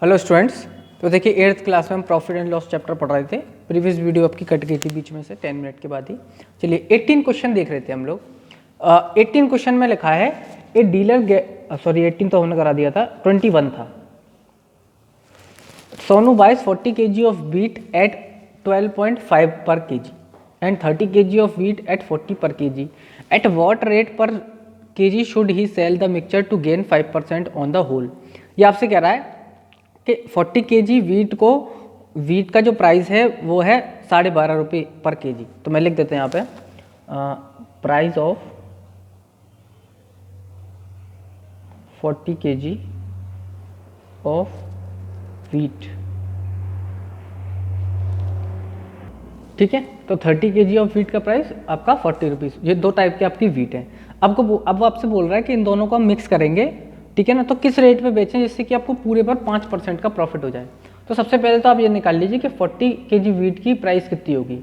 Hello students. तो देखिए 8th class में हम प्रॉफिट एंड लॉस चैप्टर पढ़ रहे थे। प्रीवियस वीडियो आपकी कट गई थी बीच में से 10 मिनट के बाद ही। चलिए 18 क्वेश्चन देख रहे थे हम लोग। 18 क्वेश्चन में लिखा है ए डीलर सॉरी 18 तो हमने करा दिया था, 21 था। Sonu buys 40 kg of wheat at 12.5 per kg and 30 kg of wheat at 40 per kg। At what rate per kg should he sell the mixture to gain 5% on the whole. ये आपसे कह रहा है कि 40 kg व्हीट का जो price है वो है 12.5 रुपये पर kg। तो मैं लिख देते हैं यहाँ पे price of 40 kg of wheat. ठीक है, तो 30 kg ऑफ व्हीट का प्राइस आपका 40 रुपीज़। ये दो टाइप के आपकी व्हीट है। अब वो आपसे बोल रहा है कि इन दोनों को हम मिक्स करेंगे, ठीक है ना, तो किस रेट पे बेचें जिससे कि आपको पूरे पर 5% का प्रॉफिट हो जाए। तो सबसे पहले तो आप ये निकाल लीजिए कि 40 kg व्हीट की प्राइस कितनी होगी।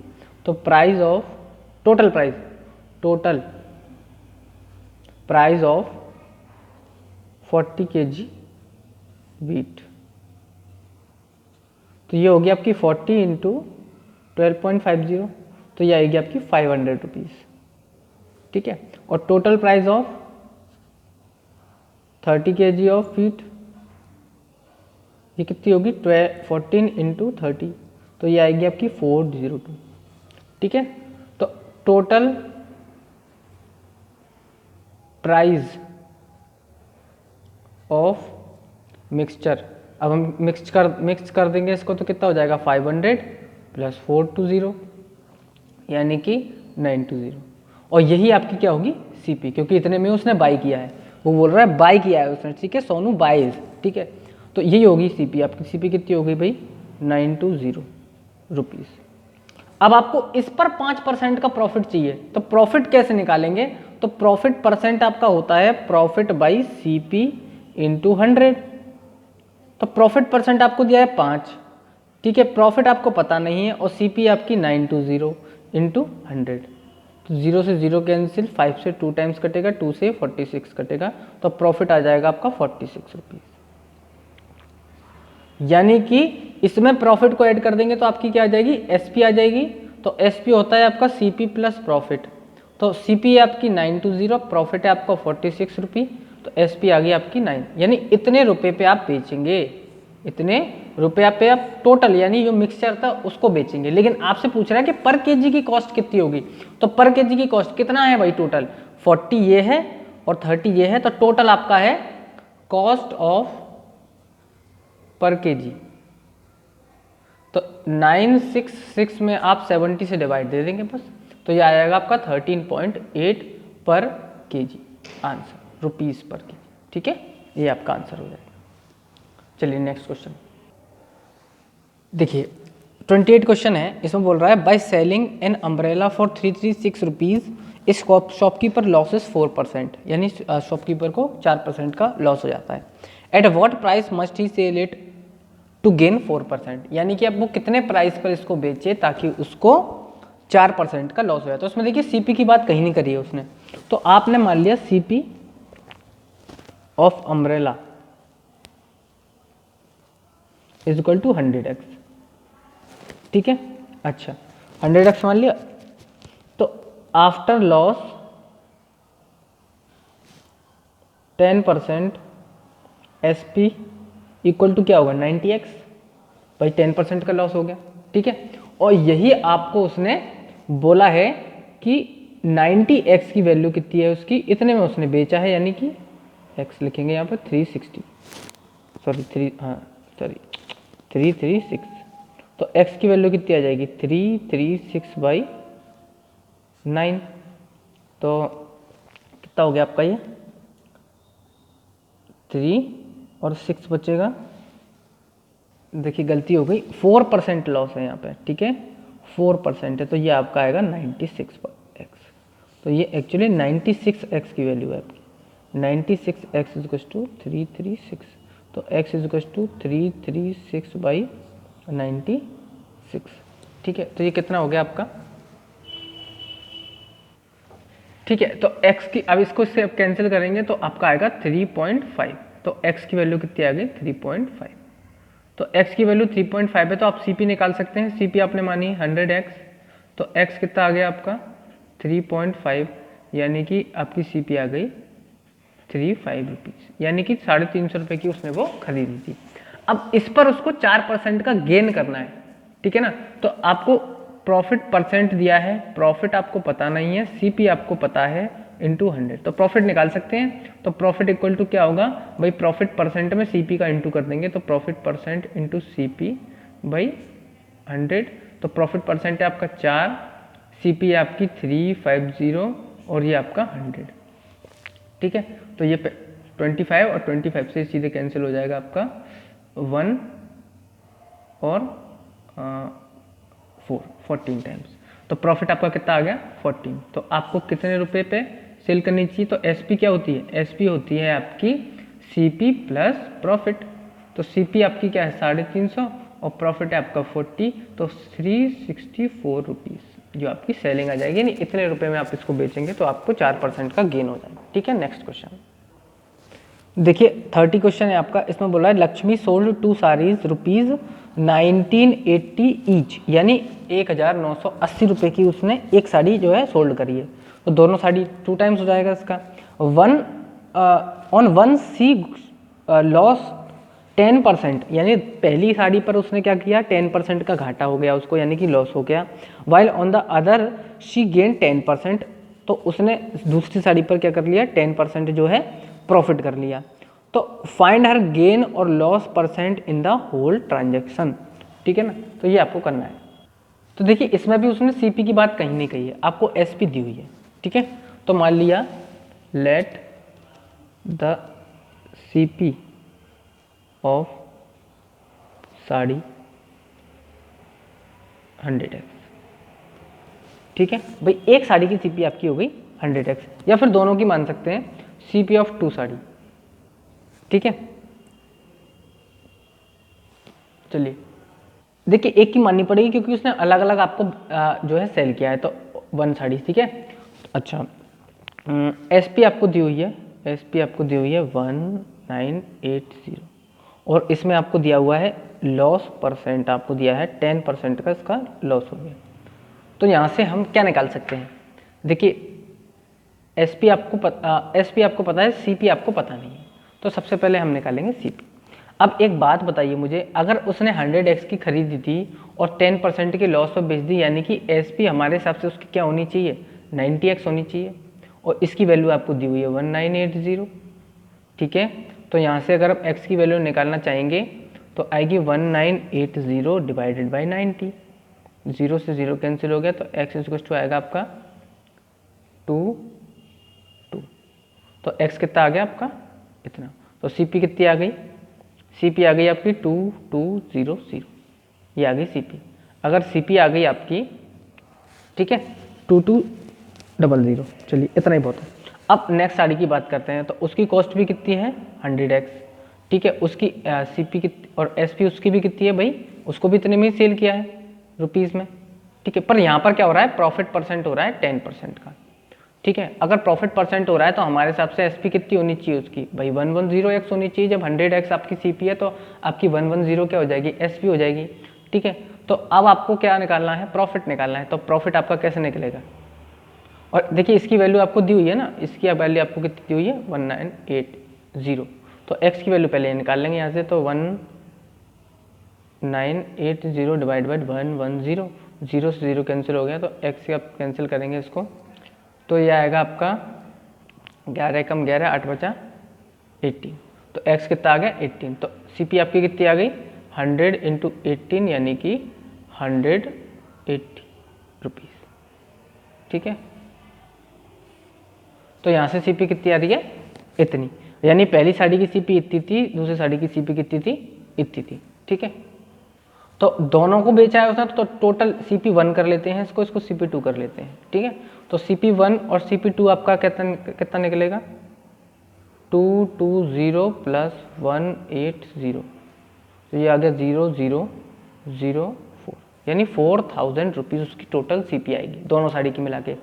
तो price of total price of 40 kg wheat, तो ये होगी आपकी 40 इंटू 12.50, तो ये आएगी आपकी 500 रुपीज़। ठीक है, और total price of 30 kg of wheat ये कितनी होगी 14 इंटू 30, तो ये आएगी आपकी 402। ठीक है, तो टोटल प्राइस ऑफ मिक्सचर, अब हम मिक्स कर देंगे इसको, तो कितना हो जाएगा 500 प्लस 420 यानी कि 920। और यही आपकी क्या होगी सीपी, क्योंकि इतने में उसने बाई किया है। वो बोल रहा है बाई किया है उसने, ठीक है, सोनू बाइज। ठीक है, तो यही होगी सीपी। आपकी सीपी कितनी हो गई भाई 920 रुपीज़। अब आपको इस पर 5% का प्रॉफिट चाहिए, तो प्रॉफिट कैसे निकालेंगे। तो प्रॉफिट परसेंट आपका होता है प्रॉफिट बाई सीपी इंटू 100। तो प्रॉफिट परसेंट आपको दिया है 5, ठीक है, प्रॉफिट आपको पता नहीं है, और सीपी आपकी 920 इंटू 100। तो 0 से 0 कैंसिल, 5 से 2 टाइम्स कटेगा, 2 से 46 कटेगा, तो प्रॉफिट आ जाएगा आपका 46 रुपीज़। यानी कि इसमें प्रॉफिट को ऐड कर देंगे तो आपकी क्या आ जाएगी एसपी आ जाएगी। तो एसपी होता है आपका सीपी प्लस प्रॉफिट। तो सीपी है आपकी 920, प्रॉफिट है आपका 46 रुपये, तो एसपी आ गई आपकी 9। यानी इतने रुपए पे आप बेचेंगे, इतने रुपया पे आप टोटल यानी जो मिक्सचर था उसको बेचेंगे। लेकिन आपसे पूछ रहा है कि पर केजी की कॉस्ट कितनी होगी। तो पर केजी की कॉस्ट कितना है भाई, टोटल 40 ये है और 30 ये है, तो टोटल आपका है कॉस्ट ऑफ पर केजी। तो 966 में आप 70 से डिवाइड दे देंगे बस, तो ये आएगा आपका 13.8 पर केजी आंसर, रुपीस पर केजी। ठीक है, ये आपका आंसर हो जाएगा। चलिए नेक्स्ट क्वेश्चन देखिए, 28 क्वेश्चन है। इसमें बोल रहा है by selling an umbrella for 336 rupees इस शॉपकीपर लॉसेस 4%, यानी शॉपकीपर को 4% का लॉस हो जाता है। At what price must he sell it to gain 4%, यानी कि अब वो कितने प्राइस पर इसको बेचे ताकि उसको 4% का लॉस हो जाए। तो उसमें देखिए सीपी की बात कहीं नहीं करी है उसने। तो आपने मान लिया CP of umbrella is equal to 100x। ठीक है, अच्छा 100x मान लिया, तो after loss 10% SP equal to क्या होगा 90x, भाई 10% का लॉस हो गया। ठीक है, और यही आपको उसने बोला है कि 90x की वैल्यू कितनी है उसकी, इतने में उसने बेचा है, यानी कि x लिखेंगे यहाँ पर 360 336। तो x की वैल्यू कितनी आ जाएगी 336 बाई 9, तो कितना हो गया आपका ये 3 और 6 बचेगा। देखिए गलती हो गई, 4% लॉस है यहाँ पे। ठीक है, 4% है, तो ये आपका आएगा 96x। तो ये एक्चुअली 96x की वैल्यू है आपकी। 96x इज इक्वल टू 336, तो x is equal to 336 by 96। ठीक है, तो ये कितना हो गया आपका। ठीक है, तो x की अब इसको इससे अब कैंसिल करेंगे तो आपका आएगा 3.5। तो x की वैल्यू कितनी आ गई 3.5। तो x की वैल्यू 3.5 है, तो आप CP निकाल सकते हैं। CP आपने मानी 100x, तो x कितना आ गया आपका 3.5, यानी कि आपकी CP आ गई 35 रुपीज़, यानी कि 350 रुपये की उसने वो खरीदी थी। अब इस पर उसको 4% का गेन करना है, ठीक है ना। तो आपको प्रॉफिट परसेंट दिया है, प्रॉफिट आपको पता नहीं है, CP आपको पता है, इंटू 100, तो प्रॉफिट निकाल सकते हैं। तो प्रॉफिट इक्वल टू क्या होगा भाई, प्रॉफिट परसेंट में CP का इंटू कर देंगे, तो profit percent into CP by 100। तो प्रॉफिट परसेंट है आपका 4, CP है आपकी 350 और ये आपका 100, ठीक है। तो ये 25 और 25 से सीधे कैंसिल हो जाएगा आपका 1 और 14 टाइम्स। तो प्रॉफिट आपका कितना आ गया 14। तो आपको कितने रुपए पे सेल करनी चाहिए, तो SP क्या होती है, SP होती है आपकी CP प्लस प्रॉफिट। तो CP आपकी क्या है 350 और प्रॉफिट है आपका 40, तो 364 रुपीज़ जो आपकी सेलिंग आ जाएगी, यानी इतने रुपए में आप इसको बेचेंगे तो आपको 4% का गेन हो जाएगा, ठीक है। नेक्स्ट क्वेश्चन देखिए 30 क्वेश्चन है आपका, इसमें बोला है Lakshmi sold 2 saris rupees 1980 each, यानी 1980 रुपये की उसने एक साड़ी जो है सोल्ड करी है। तो दोनों साड़ी 2 टाइम्स हो जाएगा इसका। ऑन वन सी लॉस 10%, यानी पहली साड़ी पर उसने क्या किया 10% का घाटा हो गया उसको, यानी कि लॉस हो गया। While on the other she gain 10%, तो उसने दूसरी साड़ी पर क्या कर लिया 10% जो है प्रॉफिट कर लिया। तो फाइंड हर गेन और loss percent in the whole transaction, ठीक है ना। तो ये आपको करना है। तो देखिए इसमें भी उसने CP की बात कहीं नहीं कही है, आपको SP दी हुई है, ठीक है। तो मान लिया let the CP of sari 100x, ठीक है भाई। एक साड़ी की CP आपकी हो गई 100x, या फिर दोनों की मान सकते हैं CP ऑफ 2 साड़ी, ठीक है। चलिए देखिए एक की माननी पड़ेगी क्योंकि उसने अलग अलग आपको जो है सेल किया है, तो 1 साड़ी, ठीक है। अच्छा SP आपको दी हुई है, SP आपको दी हुई है 1980 और इसमें आपको दिया हुआ है लॉस परसेंट, आपको दिया है 10% का इसका लॉस हो गया। तो यहाँ से हम क्या निकाल सकते हैं, देखिए SP आपको पता है, CP आपको पता नहीं है, तो सबसे पहले हम निकालेंगे CP। अब एक बात बताइए मुझे, अगर उसने 100x की खरीदी थी और 10% के लॉस पर बेच दी, यानी कि SP हमारे हिसाब से उसकी क्या होनी चाहिए 90x होनी चाहिए, और इसकी वैल्यू आपको दी हुई है 1980, ठीक है। तो यहाँ से अगर आप x की वैल्यू निकालना चाहेंगे तो आएगी 1980 डिवाइडेड बाई 90, 0 से 0 कैंसिल हो गया, तो x इक्वल टू आएगा आपका 2। तो x कितना आ गया आपका इतना, तो CP कितनी आ गई, CP आ गई आपकी 2200, ये आ गई CP। अगर CP आ गई आपकी, ठीक है 2200, चलिए इतना ही बहुत है। अब नेक्स्ट साड़ी की बात करते हैं, तो उसकी कॉस्ट भी कितनी है 100x, ठीक है। उसकी CP कितनी और SP उसकी भी कितनी है भाई, उसको भी इतने में ही सेल किया है रुपीज़ में, ठीक है। पर यहाँ पर क्या हो रहा है प्रॉफिट परसेंट हो रहा है 10% का, ठीक है। अगर प्रॉफिट परसेंट हो रहा है तो हमारे हिसाब से SP कितनी होनी चाहिए उसकी भाई 110x होनी चाहिए। जब 100x आपकी CP है तो आपकी 110 क्या हो जाएगी SP हो जाएगी, ठीक है। तो अब आपको क्या निकालना है प्रॉफिट निकालना है, तो प्रॉफिट आपका कैसे निकलेगा, और देखिए इसकी वैल्यू आपको दी हुई है ना, इसकी वैल्यू आपको कितनी दी हुई है 1980, तो x की वैल्यू पहले निकाल लेंगे यहाँ से, तो 1980 डिवाइड बाई 110, 0 से 0 कैंसिल हो गया, तो x से आप कैंसिल करेंगे इसको, तो ये आएगा आपका 11 कम 11 8 बचा 18, तो x कितना आ गया 18। तो CP आपकी कितनी आ गई 100 इंटू 18, यानी कि 180 रुपीज़, ठीक है। तो यहाँ से CP कितनी आ रही है इतनी, यानी पहली साड़ी की CP इतनी थी, दूसरी साड़ी की CP कितनी थी इतनी थी, ठीक है। तो दोनों को बेचा है उसने, तो टोटल CP1 कर लेते हैं इसको CP2 कर लेते हैं, ठीक है। तो CP1 और CP2 आपका कितना निकलेगा 220 प्लस 180, तो ये आ गया 0004, यानी 4000 रुपीज़ उसकी टोटल CP आएगी दोनों साड़ी की मिला के।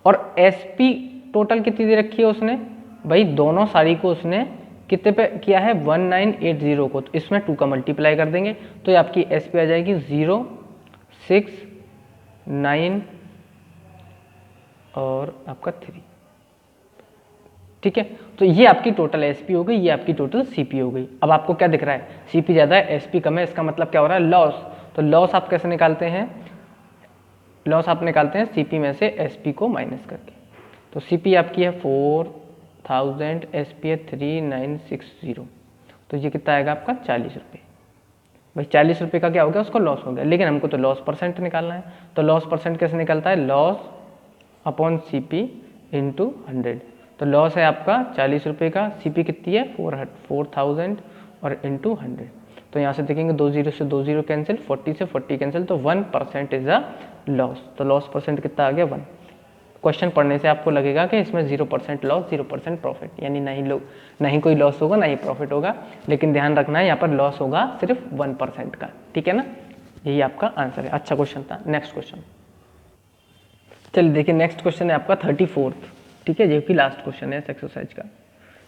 और SP टोटल कितनी दे रखी है उसने भाई, दोनों साड़ी को उसने कितने पे किया है 1980 को, तो इसमें 2 का मल्टीप्लाई कर देंगे तो ये आपकी SP आ जाएगी 069 और आपका 3। ठीक है, तो ये आपकी टोटल SP हो गई, ये आपकी टोटल CP हो गई। अब आपको क्या दिख रहा है, CP ज़्यादा है SP कम है, इसका मतलब क्या हो रहा है लॉस। तो लॉस आप कैसे निकालते हैं, लॉस आप निकालते हैं CP में से SP को माइनस करके। तो CP आपकी है 4000, SP है 3960, तो ये कितना आएगा आपका 40 रुपये। भाई 40 रुपये का क्या हो गया, उसको लॉस हो गया, लेकिन हमको तो लॉस परसेंट निकालना है। तो लॉस परसेंट कैसे निकलता है, लॉस अपॉन CP इंटू 100। तो लॉस है आपका 40 रुपये का, CP कितनी है 4000 और इंटू 100। तो यहाँ से देखेंगे 20 से 20 कैंसिल, 40 से 40 कैंसिल, तो 1% इज अ लॉस। तो लॉस परसेंट कितना आ गया 1। क्वेश्चन पढ़ने से आपको लगेगा कि इसमें 0% लॉस 0% प्रॉफिट, यानी नहीं कोई लॉस होगा ना ही प्रॉफिट होगा, लेकिन ध्यान रखना है यहाँ पर लॉस होगा सिर्फ 1% का। ठीक है ना, यही आपका आंसर है। अच्छा क्वेश्चन था। नेक्स्ट क्वेश्चन, चलिए देखिए नेक्स्ट क्वेश्चन है आपका 34th। ठीक है, जो कि लास्ट क्वेश्चन है इस एक्सरसाइज का।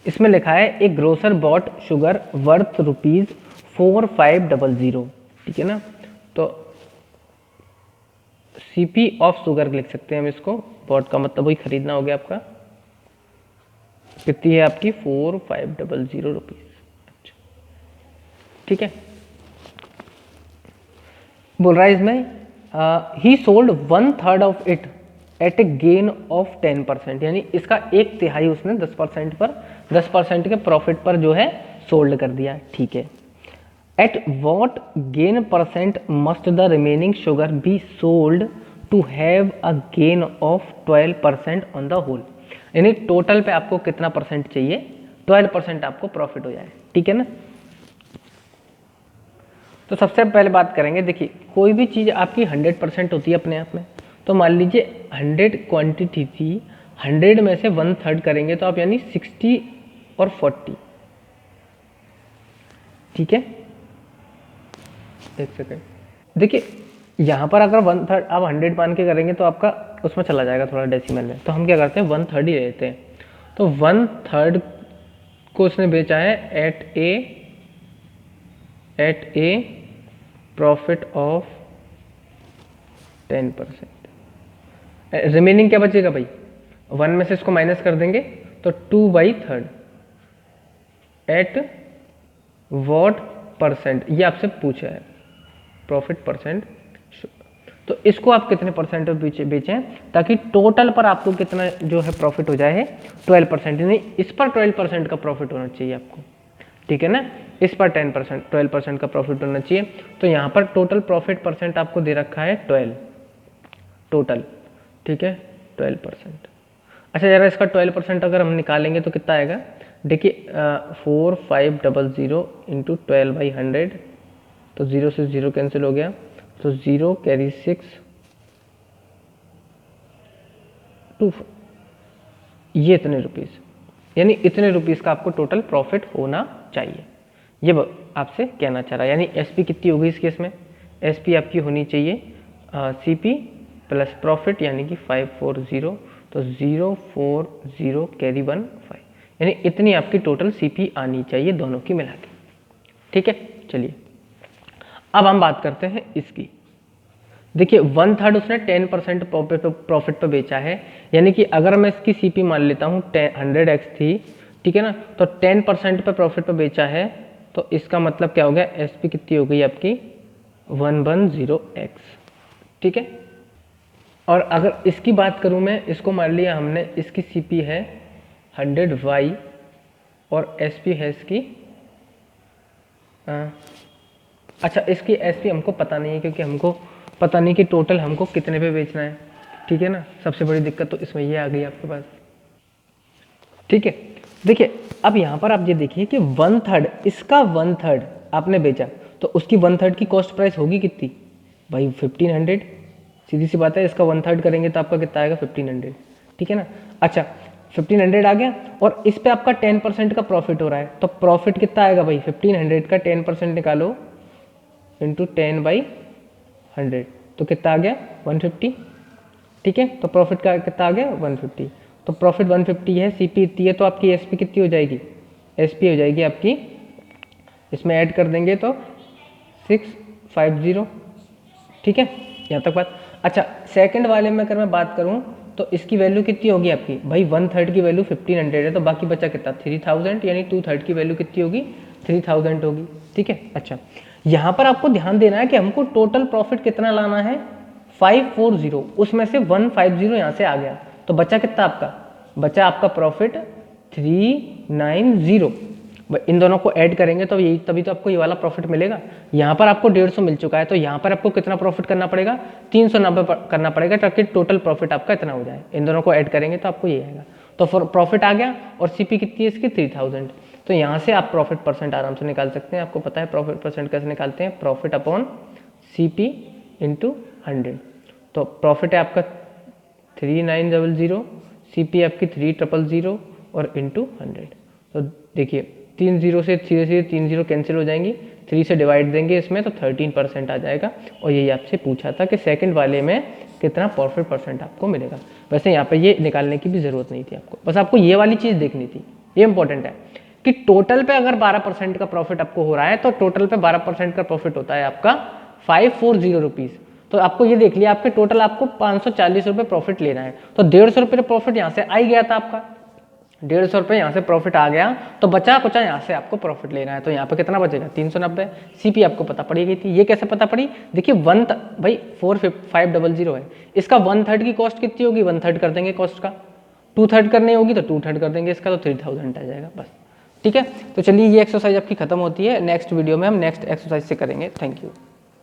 इसमें लिखा है ए ग्रोसर बॉट शुगर वर्थ ₹4500। ठीक है ना, तो CP ऑफ शुगर लिख सकते हैं हम इसको, बॉट का मतलब वही खरीदना हो गया आपका। कितनी है आपकी 4500 रुपीज। अच्छा ठीक है, बोल रहा है इसमें ही sold 1/3 of it at A gain of 10%, यानी इसका 1/3 उसने 10% पर 10% के प्रॉफिट पर जो है सोल्ड कर दिया। ठीक है, at what gain percent must the remaining sugar be sold to have a gain of 12% on the whole, यानी टोटल पे आपको कितना परसेंट चाहिए, 12% आपको प्रॉफिट हो जाए। ठीक है ना, तो सबसे पहले बात करेंगे, देखिए कोई भी चीज़ आपकी 100% होती है अपने आप में। तो मान लीजिए 100 क्वांटिटी थी, 100 में से 1/3 करेंगे तो आप यानी 60 और 40। ठीक है, एक सेकेंड, देखिए यहाँ पर अगर 1/3 आप 100 मान के करेंगे तो आपका उसमें चला जाएगा थोड़ा डेसिमल में, तो हम क्या करते हैं 1/3 ही लेते हैं। तो 1/3 को उसने बेचा है at a profit of 10%। Remaining क्या बचेगा भाई, 1 में से इसको माइनस कर देंगे तो 2/3 एट वॉट परसेंट, ये आपसे पूछा है प्रॉफिट परसेंट। तो इसको आप कितने परसेंट पे बेचें ताकि टोटल पर आपको कितना जो है प्रॉफिट हो जाए 12%, यानी इस पर 12% का प्रॉफिट होना चाहिए आपको। ठीक है ना, इस पर 12% का प्रॉफिट होना चाहिए। तो यहाँ पर टोटल प्रॉफिट परसेंट आपको दे रखा है 12 टोटल। ठीक है, 12%। अच्छा जरा इसका 12% अगर हम निकालेंगे तो कितना आएगा, देखिए 4500 इंटू 12/100, तो 0 से 0 कैंसिल हो गया, तो 0 कैरी 6 2, ये इतने रुपीस, यानी इतने रुपीस का आपको टोटल प्रॉफिट होना चाहिए, ये आपसे कहना चाह रहा है। यानी SP कितनी होगी इस केस में, SP आपकी होनी चाहिए CP प्लस प्रॉफिट यानी कि 540, तो 040 कैरी 1 5, यानी इतनी आपकी टोटल CP आनी चाहिए दोनों की मिला के। ठीक है, चलिए अब हम बात करते हैं इसकी। देखिए 1/3 उसने 10% प्रॉफिट पे बेचा है, यानी कि अगर मैं इसकी CP मान लेता हूँ 100x थी, ठीक है ना, तो 10% पे प्रॉफिट पे बेचा है, तो इसका मतलब क्या हो गया, SP कितनी हो गई आपकी 110x। ठीक है, और अगर इसकी बात करूं मैं, इसको मान लिया हमने, इसकी CP है 100y और SP है इसकी अच्छा इसकी SP हमको पता नहीं है, क्योंकि हमको पता नहीं कि टोटल हमको कितने पे बेचना है। ठीक है ना, सबसे बड़ी दिक्कत तो इसमें ये आ गई आपके पास। ठीक है, देखिए अब यहाँ पर आप ये देखिए कि 1/3 इसका 1/3 आपने बेचा, तो उसकी 1/3 की कॉस्ट प्राइस होगी कितनी भाई 1500, सीधी सी बात है। इसका 1/3 करेंगे तो आपका कितना आएगा 1500। ठीक है ना, अच्छा 1500 आ गया, और इस पे आपका 10% का प्रॉफिट हो रहा है, तो प्रॉफिट कितना आएगा भाई 1500 का 10% निकालो इंटू 10/100, तो कितना आ गया 150। ठीक है, तो प्रॉफिट का कितना आ गया 150, तो प्रॉफिट 150 है, CP इतनी है, तो आपकी SP कितनी हो जाएगी SP हो जाएगी आपकी, इसमें ऐड कर देंगे तो 650। ठीक है, यहाँ तक बात। अच्छा, सेकंड वाले में अगर मैं बात करूँ तो इसकी वैल्यू कितनी होगी आपकी भाई, 1/3 की वैल्यू 1500 है, तो बाकी बचा कितना 3000, यानी 2/3 की वैल्यू कितनी होगी 3000 होगी। ठीक है। अच्छा, यहाँ पर आपको ध्यान देना है कि हमको टोटल प्रॉफिट कितना लाना है 540, उसमें से 150 यहाँ से आ गया, तो बचा कितना आपका, बचा आपका प्रॉफिट 390। इन दोनों को ऐड करेंगे तो यही, तभी तो आपको ये वाला प्रॉफिट मिलेगा। यहाँ पर आपको 150 मिल चुका है, तो यहाँ पर आपको कितना प्रॉफिट करना पड़ेगा 390 करना पड़ेगा, ताकि टोटल प्रॉफिट आपका इतना हो जाए। इन दोनों को ऐड करेंगे तो आपको ये आएगा, तो प्रॉफिट आ गया। और CP कितनी है इसकी 3000, तो यहाँ से आप प्रॉफिट परसेंट आराम से निकाल सकते हैं। आपको पता है प्रॉफिट परसेंट कैसे निकालते हैं, प्रॉफिट अपॉन CP इंटू 100। तो प्रॉफिट है आपका 3900, CP आपकी 3000 और इंटू 100। तो देखिए 3 0 से सीधे सीधे 3 0 कैंसिल हो जाएंगी, 3 से डिवाइड देंगे इसमें तो 13% आ जाएगा। और यही आपसे पूछा था कि सेकंड वाले में कितना प्रॉफिट परसेंट आपको मिलेगा। वैसे यहाँ पे ये निकालने की भी ज़रूरत नहीं थी आपको, बस आपको ये वाली चीज़ देखनी थी। ये इंपॉर्टेंट है कि टोटल पे अगर 12% का प्रॉफिट आपको हो रहा है तो टोटल पे 12% का प्रॉफिट होता है आपका 540 रुपीज़। तो आपको ये देख लिया, आपके टोटल आपको 540 रुपये प्रॉफिट लेना है, तो 150 रुपये प्रॉफिट यहाँ से आ ही गया था आपका, 150 रुपये यहाँ से प्रॉफिट आ गया, तो बचा कुचा यहाँ से आपको प्रॉफिट लेना है। तो यहाँ पे कितना बचेगा 390। CP आपको पता पड़ी गई थी, ये कैसे पता पड़ी, देखिए भाई 4500 है, इसका 1/3 की कॉस्ट कितनी होगी, 1/3 कर देंगे कॉस्ट का, 2/3 करनी होगी तो 2/3 कर देंगे इसका, तो 3000 आ जाएगा बस। ठीक है, तो चलिए ये एक्सरसाइज आपकी खत्म होती है। नेक्स्ट वीडियो में हम नेक्स्ट एक्सरसाइज से करेंगे। Thank you.